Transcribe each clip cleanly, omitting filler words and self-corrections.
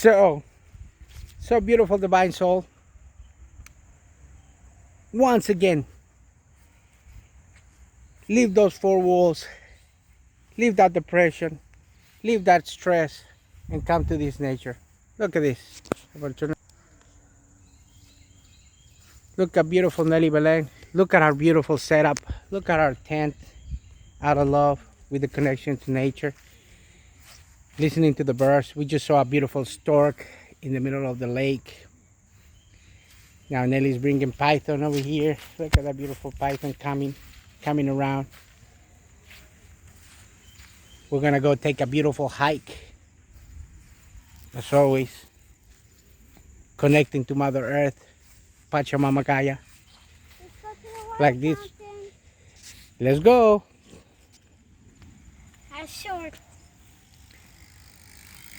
So beautiful, divine soul. Once again, leave those four walls, leave that depression, leave that stress, and come to this nature. Look at this. Look at beautiful Nelly Belen. Look at our beautiful setup. Look at our tent out of love with the connection to nature. Listening to the birds. We just saw a beautiful stork in the middle of the lake. Now Nelly's bringing python over here. Look at that beautiful python coming around. We're gonna go take a beautiful hike. As always, connecting to Mother Earth, Pachamama Kaya, like this. Let's go. Short.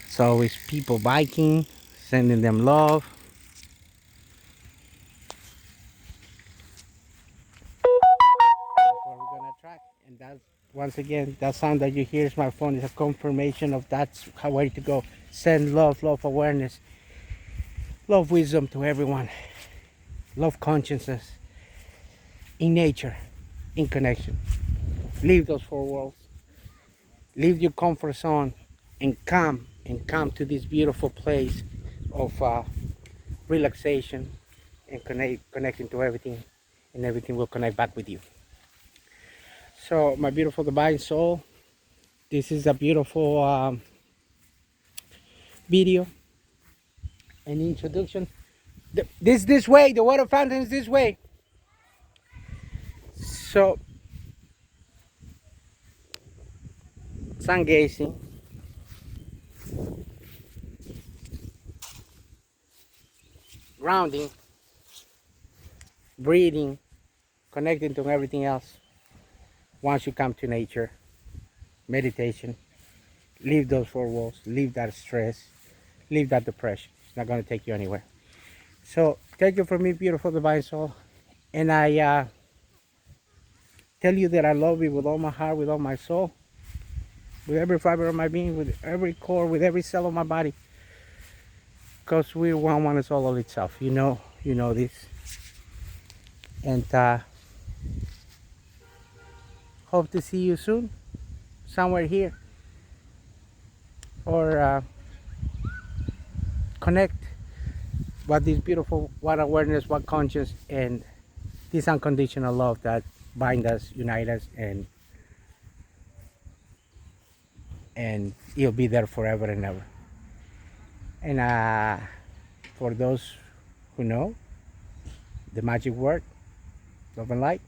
It's always people biking, sending them love. That's what we're gonna track, and that's once again that sound that you hear is my phone. Is a confirmation of that's how way to go. Send love, love awareness, love wisdom to everyone, love consciousness in nature, in connection. Leave those four walls, leave your comfort zone, and come to this beautiful place of relaxation and connecting to everything, and everything will connect back with you. So my beautiful divine soul, this is a beautiful video and introduction. This way, the water fountain is this way. So sun gazing, grounding, breathing, connecting to everything else. Once you come to nature, meditation, leave those four walls, leave that stress, leave that depression. It's not going to take you anywhere. So thank you for me, beautiful divine soul, and I tell you that I love you with all my heart, with all my soul, with every fiber of my being, with every core, with every cell of my body, because we're one is all of itself. You know this, and hope to see you soon, somewhere here, or connect what this beautiful, what awareness, what conscious, and this unconditional love that bind us, unite us, and it'll be there forever and ever. And for those who know the magic word, love and light,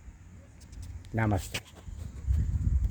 namaste.